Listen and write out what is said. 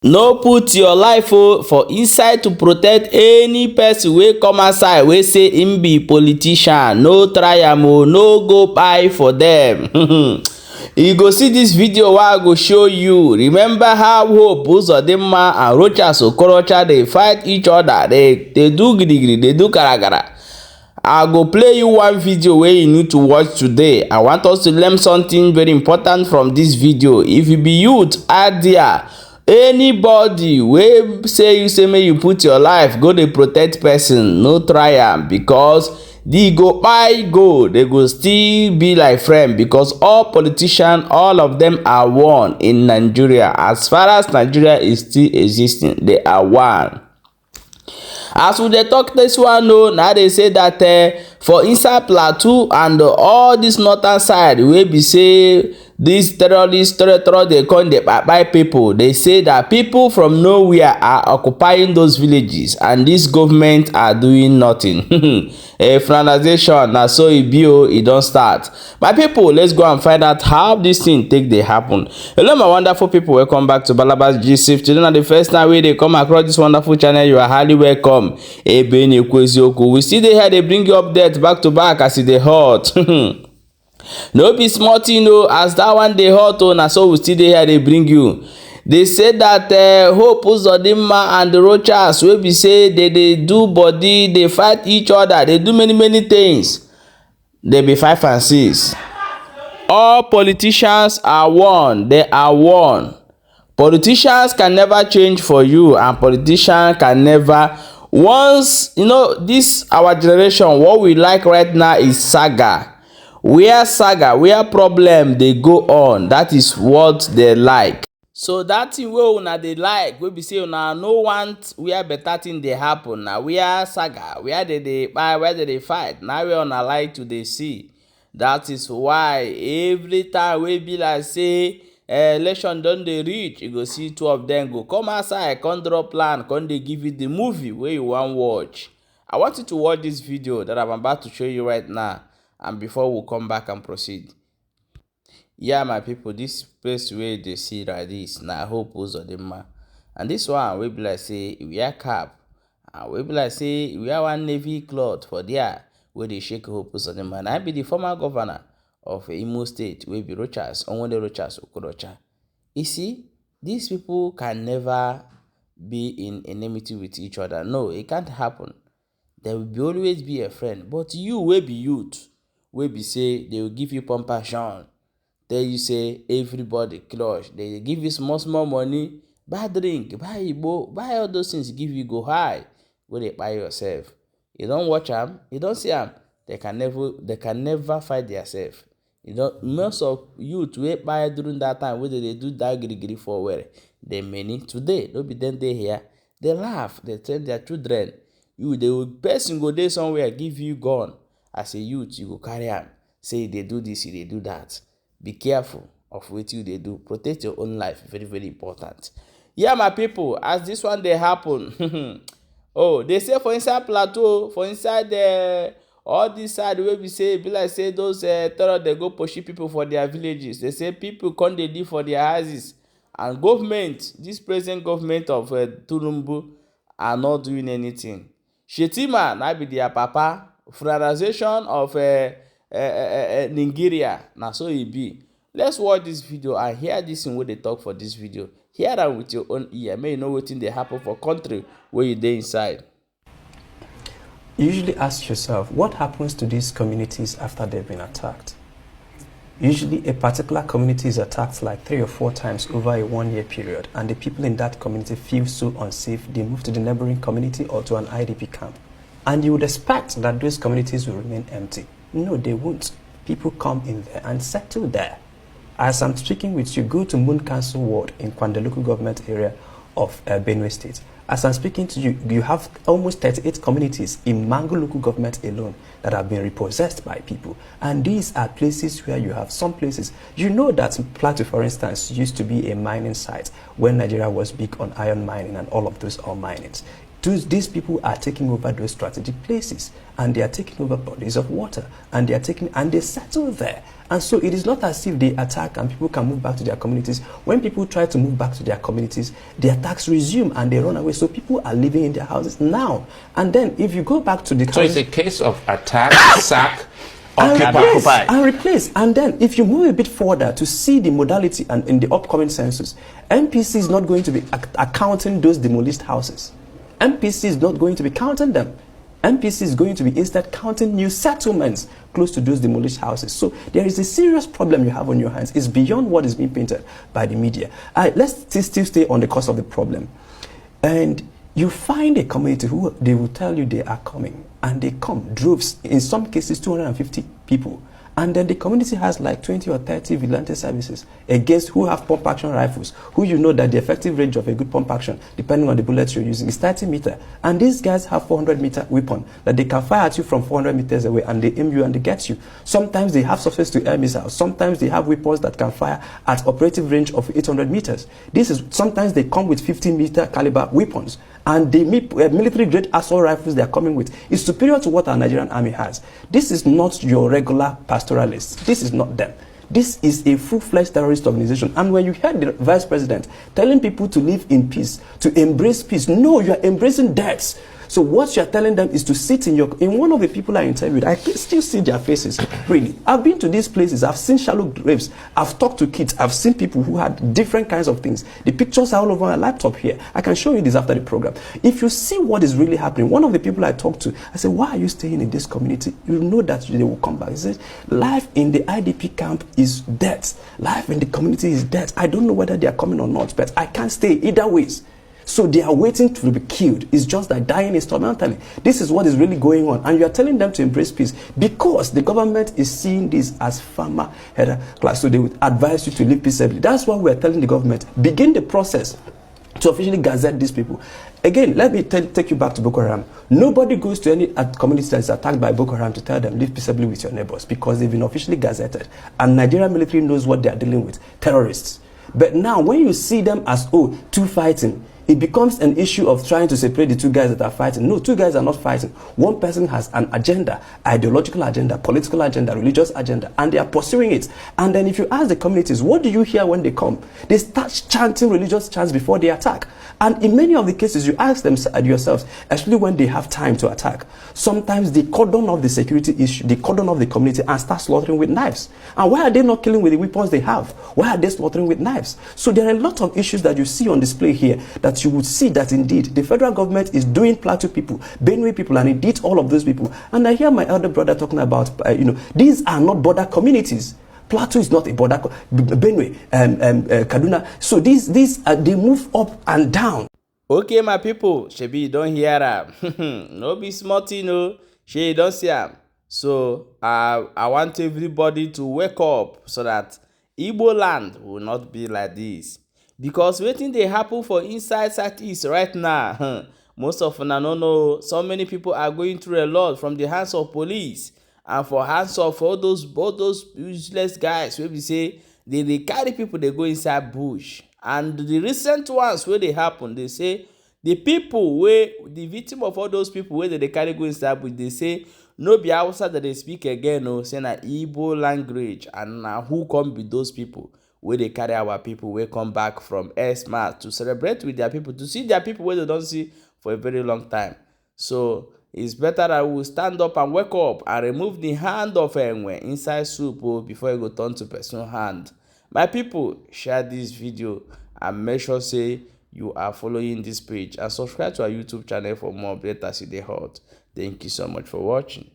No put your life for inside to protect any person wey come outside wey say him be politician. No try am o, no go kpai for dem. You go see this video wey I go show you. Remember how Hope Uzodinma and Rochas Okorocha dey fight each other, they do gidigidi, they do garagara. I go play you one video wey you need to watch today. I want us to learn something very important from this video. If you be youth out there, anybody wey say make you put your life go dey protect person, no try am, because they go kpai go, they go still be like friend, because all politicians, all of them are one in Nigeria. As far as Nigeria is still existing, they are one. As we dey talk this one, now they say that for inside Plateau and all this northern side wey be say these terrorists they come dey kpai people, they say that people from nowhere are occupying those villages and this government are doing nothing. Fulanization, na so e be o, e don start. My people, let's go and find out how this thing take dey happen. Hello my wonderful people, welcome back to Balabas Gist. If today na the first time wey dey come across this wonderful channel, you are highly welcome. We still dey here, they bring you updates back to back as e dey hot. No be small thing o, as that one dey hot o, na so we still dey here dey bring you. They say that Hope Uzodinma and the Rochas wey be say they do body, they fight each other, they do many things. They be 5 and 6. All politicians are one, they are one. Politicians can never change for you, and politicians can never, once this our generation, what we like right now is saga. Where problem they go on, that is what they like. So that thing wey una dey like, wey be say una no want where better thing dey happen, na where saga, where they dey fight, na where una like to dey see. That is why every time wey be like say election don dey reach, you go see 2 of them go come outside, come draw plan, come dey give you the movie wey you wan watch. I want you to watch this video that I'm about to show you right now, and before we come back and proceed. Yeah, my people, this place where they see like this, na Hope Uzodinma. And this one we be like say we wear cap, and we be like say we wear one navy cloth for there where they shake Hope Uzodinma. And I be the former governor of Imo State, wey be Rochas, Onwende Rochas Okorocha. You see, these people can never be in enmity with each other. No, it can't happen. There will always be a friend. But you will be youth, wey be say they will give you compassion, tell you say everybody clutch, they give you small money, buy drink, buy igbo, buy all those things, give you go high, go dey buy yourself. You don't watch them, you don't see them, they can never fight themselves. Most of youth wey buy during that time wey they do that giri for where they many today, no be them they here, they laugh, they tell their children, the person go there somewhere give you gun. As a youth, you go carry am, say they do this, they do that. Be careful of what you they do. Protect your own life, very important. Yeah, my people, as this one they happen. Oh, they say for inside Plateau, for inside all this side where we say, be like say those terror they go pushing people for their villages. They say people come they live for their houses, and government, this present government of Tulumbu, are not doing anything. Shetima na be their papa. Fulanization of Nigeria, na so e be. Let's watch this video and hear this thing wey they talk for this video. Hear that with your own ear. May you know wetin dey happen for country where you dey inside. Usually ask yourself, what happens to these communities after they've been attacked? Usually a particular community is attacked like 3 or 4 times over a 1-year period, and the people in that community feel so unsafe, they move to the neighboring community or to an IDP camp. And you would expect that those communities will remain empty. No, they won't. People come in there and settle there. As I'm speaking with you, go to Moon Council Ward in Kwanda local government area of Benue State. As I'm speaking to you, you have almost 38 communities in Mango local government alone that have been repossessed by people. And these are places where you have some places. You know that Plateau, for instance, used to be a mining site when Nigeria was big on iron mining and all of those ore minings. these people are taking over those strategic places, and they are taking over bodies of water, and they settle there. And so it is not as if they attack and people can move back to their communities. When people try to move back to their communities, the attacks resume and they run away. So people are living in their houses now. And then if you go back to the so it's a case of attack, sack, occupy and replace. And then if you move a bit further to see the modality and in the upcoming census, MPC is not going to be accounting those demolished houses. MPC is not going to be counting them. MPC is going to be instead counting new settlements close to those demolished houses. So there is a serious problem you have on your hands. It's beyond what is being painted by the media. Let's still stay on the cause of the problem. And you find a community who they will tell you they are coming, and they come, droves, in some cases 250 people. And then the community has like 20 or 30 vigilante services against who have pump action rifles, who you know that the effective range of a good pump action, depending on the bullets you're using, is 30 meters. And these guys have 400-meter weapon that they can fire at you from 400 meters away, and they aim you and they get you. Sometimes they have surface-to-air missiles. Sometimes they have weapons that can fire at operative range of 800 meters. Sometimes they come with 50-meter caliber weapons. And the military-grade assault rifles they are coming with is superior to what our Nigerian army has. This is not your regular pastoralists. This is not them. This is a full-fledged terrorist organization. And when you hear the vice president telling people to live in peace, to embrace peace, no, you are embracing deaths. So what you are telling them is to sit in one of the people I interviewed, I can still see their faces, really. I've been to these places, I've seen shallow graves, I've talked to kids, I've seen people who had different kinds of things. The pictures are all over my laptop here. I can show you this after the program. If you see what is really happening, one of the people I talked to, I said, why are you staying in this community? You know that they will come back. He says, life in the IDP camp is death. Life in the community is death. I don't know whether they are coming or not, but I can't stay either ways. So they are waiting to be killed. It's just that dying is tormenting. This is what is really going on. And you are telling them to embrace peace because the government is seeing this as farmer header class. So they would advise you to live peaceably. That's why we are telling the government, begin the process to officially gazette these people. Again, let me take you back to Boko Haram. Nobody goes to any community that is attacked by Boko Haram to tell them, live peaceably with your neighbors, because they've been officially gazetted. And Nigerian military knows what they are dealing with, terrorists. But now, when you see them as, two fighting, it becomes an issue of trying to separate the two guys that are fighting. No, two guys are not fighting. One person has an agenda, ideological agenda, political agenda, religious agenda, and they are pursuing it. And then if you ask the communities, what do you hear when they come? They start chanting religious chants before they attack. And in many of the cases, you ask them yourselves, especially when they have time to attack, sometimes they cordon off the security issue, they cordon off the community and start slaughtering with knives. And why are they not killing with the weapons they have? Why are they slaughtering with knives? So there are a lot of issues that you see on display here that you would see that indeed the federal government is doing Plateau people, Benue people, and indeed all of those people. And I hear my elder brother talking about, these are not border communities. Plateau is not a border, Benue, Kaduna. So these they move up and down. Okay, my people, shebi you don't hear am. No be smart, she don't see am. So I want everybody to wake up so that Igbo land will not be like this. Because wetin dey happen for inside Southeast right now, most of una no know, so many people are going through a lot from the hands of police and for hands of all those useless guys wey be say they carry people, they go inside bush. And the recent ones where they happen, they say the people the victim of all those people where they carry go inside bush, they say no be Hausa that they speak again, no, say na Igbo language. And now who come be those people? Where they carry our people, we come back from Xmas to celebrate with their people, to see their people where they don't see for a very long time. So it's better that we stand up and wake up and remove the hand of Enwe inside soup before it go turn to personal hand. My people, share this video and make sure say you are following this page and subscribe to our YouTube channel for more updates as they hot. Thank you so much for watching.